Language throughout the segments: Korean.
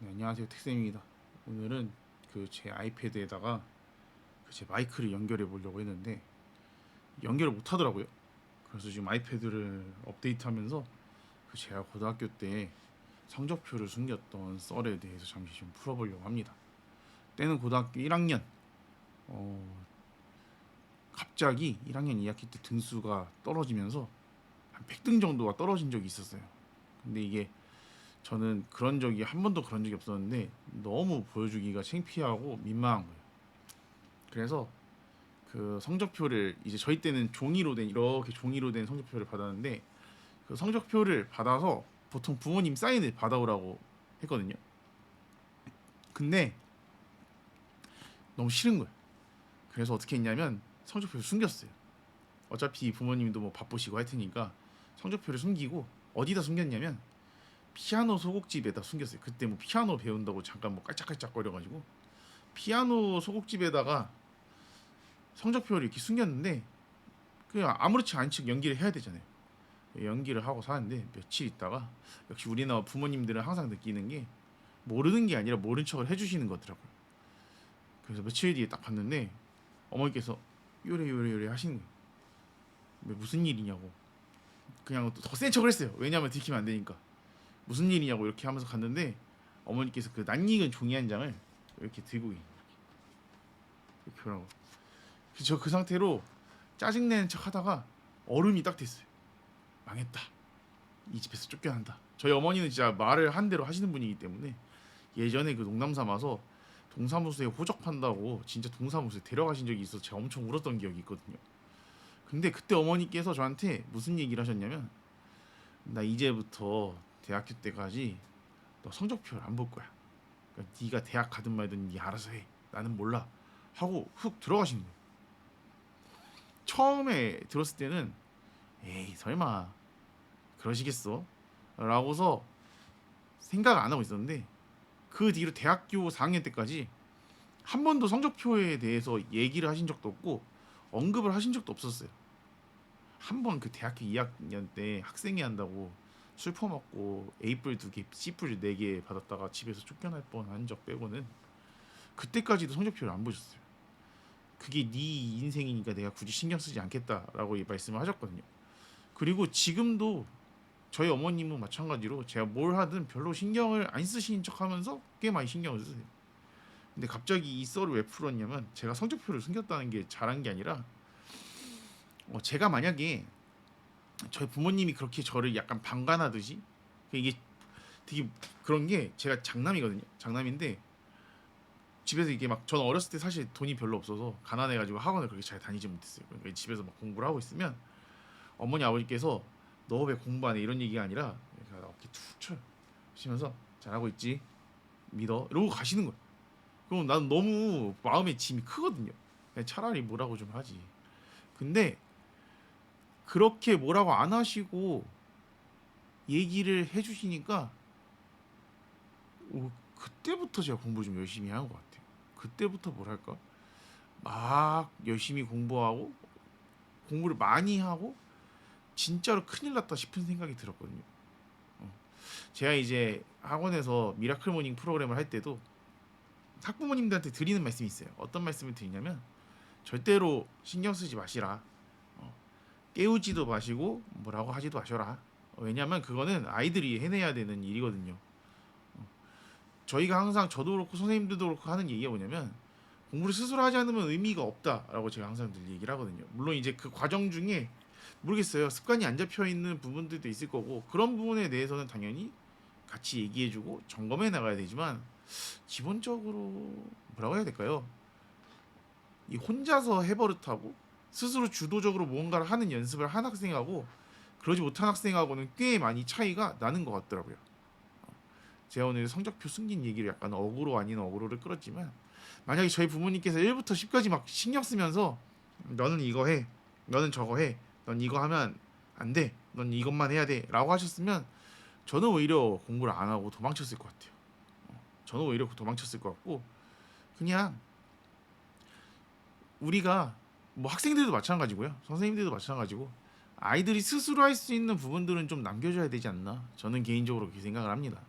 네, 안녕하세요. 택쌤입니다. 오늘은 제 아이패드에다가 제 마이크를 연결해 보려고 했는데 연결을 못 하더라고요. 그래서 지금 아이패드를 업데이트하면서 제가 고등학교 때 성적표를 숨겼던 썰에 대해서 잠시 좀 풀어보려고 합니다. 때는 고등학교 1학년. 갑자기 1학년 2학기 때 등수가 떨어지면서 한 100등 정도가 떨어진 적이 있었어요. 근데 이게 저는 한 번도 그런 적이 없었는데 너무 보여주기가 창피하고 민망한 거예요. 그래서 성적표를 이제 저희 때는 종이로 된 이렇게 종이로 된 성적표를 받았는데 그 성적표를 받아서 보통 부모님 사인을 받아오라고 했거든요. 근데 너무 싫은 거예요. 그래서 어떻게 했냐면 성적표를 숨겼어요. 어차피 부모님도 뭐 바쁘시고 할 테니까 성적표를 숨기고 어디다 숨겼냐면 피아노 소곡집에다 숨겼어요. 그때 뭐 피아노 배운다고 잠깐 뭐 깔짝깔짝거려가지고 피아노 소곡집에다가 성적표를 이렇게 숨겼는데 그냥 아무렇지 않은 척 연기를 해야 되잖아요. 연기를 하고 사는데 며칠 있다가 역시 우리나라 부모님들은 항상 느끼는 게 모르는 게 아니라 모른 척을 해주시는 거더라고요. 그래서 며칠 뒤에 딱 봤는데 어머니께서 요래 하시는 거예요. 왜 무슨 일이냐고. 그냥 더 센 척을 했어요. 왜냐하면 들키면 안 되니까. 무슨 일이냐고 이렇게 하면서 갔는데 어머니께서 그 낯익은 종이 한 장을 이렇게 들고 이렇게 하라고. 저 그 상태로 짜증내는 척 하다가 얼음이 딱 됐어요. 망했다. 이 집에서 쫓겨난다. 저희 어머니는 진짜 말을 한 대로 하시는 분이기 때문에 예전에 그 농담 삼아서 동사무소에 호적판다고 진짜 동사무소에 데려가신 적이 있어서 제가 엄청 울었던 기억이 있거든요. 근데 그때 어머니께서 저한테 무슨 얘기를 하셨냐면 나 이제부터 대학교 때까지 너 성적표를 안 볼 거야. 그러니까 네가 대학 가든 말든 네 알아서 해. 나는 몰라. 하고 훅 들어가신 거예요. 처음에 들었을 때는 에이 설마 그러시겠어? 라고서 생각 안 하고 있었는데 그 뒤로 대학교 4학년 때까지 한 번도 성적표에 대해서 얘기를 하신 적도 없고 언급을 하신 적도 없었어요. 한 번 그 대학교 2학년 때 학생회 한다고 술 퍼먹고 A뿔 2개, C뿔 4개 받았다가 집에서 쫓겨날 뻔한 적 빼고는 그때까지도 성적표를 안 보셨어요. 그게 네 인생이니까 내가 굳이 신경 쓰지 않겠다라고 말씀을 하셨거든요. 그리고 지금도 저희 어머님은 마찬가지로 제가 뭘 하든 별로 신경을 안 쓰시는 척하면서 꽤 많이 신경을 쓰세요. 근데 갑자기 이 썰을 왜 풀었냐면 제가 성적표를 숨겼다는 게 잘한 게 아니라 제가 만약에 저희 부모님이 그렇게 저를 약간 방관하듯이 이게 되게 그런 게 제가 장남이거든요. 장남인데 집에서 이게 막 저는 어렸을 때 사실 돈이 별로 없어서 가난해가지고 학원을 그렇게 잘 다니지 못했어요. 그러니까 집에서 막 공부를 하고 있으면 어머니 아버지께서 너 왜 공부 안 해? 이런 얘기가 아니라 이렇게 어깨 툭 쳐요. 하시면서 잘하고 있지? 믿어? 이러고 가시는 거예요. 그럼 난 너무 마음의 짐이 크거든요. 차라리 뭐라고 좀 하지. 근데 그렇게 뭐라고 안 하시고 얘기를 해주시니까 그때부터 제가 공부 좀 열심히 한 것 같아요. 그때부터 뭐랄까 막 열심히 공부하고 공부를 많이 하고 진짜로 큰일 났다 싶은 생각이 들었거든요. 제가 이제 학원에서 미라클 모닝 프로그램을 할 때도 학부모님들한테 드리는 말씀이 있어요. 어떤 말씀을 드리냐면 절대로 신경 쓰지 마시라. 깨우지도 마시고 뭐라고 하지도 마셔라. 왜냐하면 그거는 아이들이 해내야 되는 일이거든요. 저희가 항상 저도 그렇고 선생님들도 그렇고 하는 얘기가 뭐냐면 공부를 스스로 하지 않으면 의미가 없다라고 제가 항상 늘 얘기를 하거든요. 물론 이제 그 과정 중에 모르겠어요. 습관이 안 잡혀 있는 부분들도 있을 거고 그런 부분에 대해서는 당연히 같이 얘기해주고 점검해 나가야 되지만 기본적으로 뭐라고 해야 될까요? 이 혼자서 해버릇하고 스스로 주도적으로 무언가를 하는 연습을 한 학생하고 그러지 못한 학생하고는 꽤 많이 차이가 나는 것 같더라고요. 제가 오늘 성적표 숨긴 얘기를 약간 어그로 아닌 어그로를 끌었지만 만약에 저희 부모님께서 1부터 10까지 막 신경 쓰면서 너는 이거 해, 너는 저거 해, 넌 이거 하면 안 돼, 넌 이것만 해야 돼 라고 하셨으면 저는 오히려 공부를 안 하고 도망쳤을 것 같아요. 저는 오히려 도망쳤을 것 같고 그냥 우리가 뭐 학생들도 마찬가지고요. 선생님들도 마찬가지고 아이들이 스스로 할 수 있는 부분들은 좀 남겨줘야 되지 않나. 저는 개인적으로 그렇게 생각을 합니다.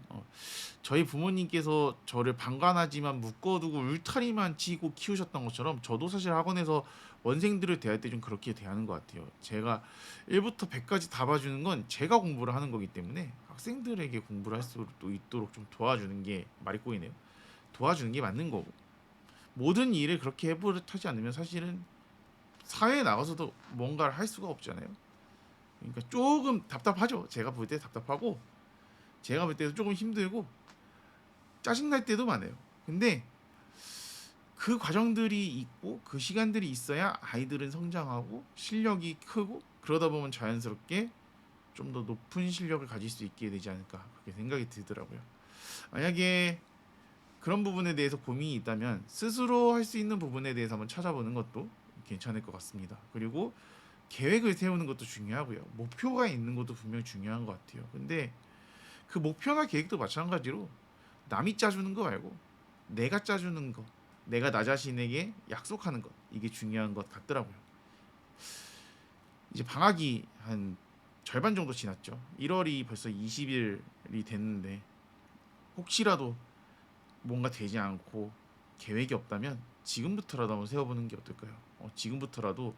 저희 부모님께서 저를 방관하지만 묶어두고 울타리만 치고 키우셨던 것처럼 저도 사실 학원에서 원생들을 대할 때 좀 그렇게 대하는 것 같아요. 제가 1부터 100까지 다 봐주는 건 제가 공부를 하는 거기 때문에 학생들에게 공부를 할 수 있도록 좀 도와주는 게 말이 꼬이네요. 도와주는 게 맞는 거고 모든 일을 그렇게 해버릇하지 않으면 사실은 사회에 나가서도 뭔가를 할 수가 없잖아요. 그러니까 조금 답답하죠. 제가 볼 때 답답하고 제가 볼 때도 조금 힘들고 짜증날 때도 많아요. 근데 그 과정들이 있고 그 시간들이 있어야 아이들은 성장하고 실력이 크고 그러다 보면 자연스럽게 좀 더 높은 실력을 가질 수 있게 되지 않을까 그렇게 생각이 들더라고요. 만약에 그런 부분에 대해서 고민이 있다면 스스로 할 수 있는 부분에 대해서 한번 찾아보는 것도 괜찮을 것 같습니다. 그리고 계획을 세우는 것도 중요하고요. 목표가 있는 것도 분명히 중요한 것 같아요. 근데 그 목표나 계획도 마찬가지로 남이 짜주는 거 말고 내가 짜주는 거, 내가 나 자신에게 약속하는 것 이게 중요한 것 같더라고요. 이제 방학이 한 절반 정도 지났죠. 1월이 벌써 20일이 됐는데 혹시라도 뭔가 되지 않고 계획이 없다면 지금부터라도 한번 세워보는 게 어떨까요? 지금부터라도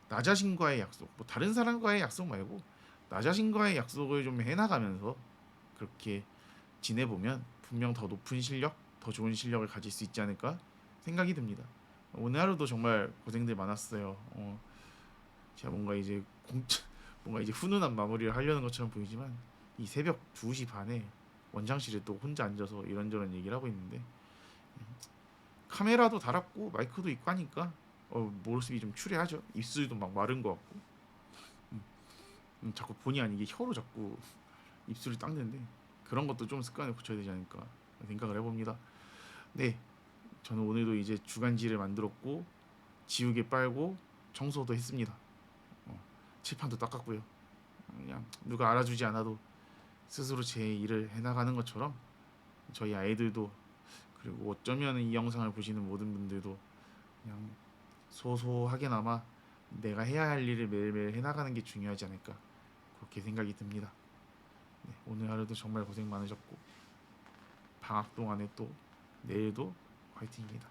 나 자신과의 약속, 뭐 다른 사람과의 약속 말고 나 자신과의 약속을 좀 해나가면서 그렇게 지내보면 분명 더 높은 실력, 더 좋은 실력을 가질 수 있지 않을까 생각이 듭니다. 오늘 하루도 정말 고생들 많았어요. 제가 뭔가 이제 뭔가 이제 훈훈한 마무리를 하려는 것처럼 보이지만 이 새벽 2시 반에 원장실에 또 혼자 앉아서 이런저런 얘기를 하고 있는데 카메라도 달았고 마이크도 있고 하니까 모습이 좀 추레하죠. 입술도 막 마른 것 같고 자꾸 본의 아니게 혀로 자꾸 입술을 닦는데 그런 것도 좀 습관을 고쳐야 되지 않을까 생각을 해봅니다. 네, 저는 오늘도 이제 주간지를 만들었고 지우개 빨고 청소도 했습니다. 칠판도 닦았고요. 그냥 누가 알아주지 않아도 스스로 제 일을 해나가는 것처럼 저희 아이들도 그리고 어쩌면 이 영상을 보시는 모든 분들도 그냥 소소하게나마 내가 해야 할 일을 매일매일 해나가는 게 중요하지 않을까 그렇게 생각이 듭니다. 네, 오늘 하루도 정말 고생 많으셨고 방학 동안에 또 내일도 화이팅입니다.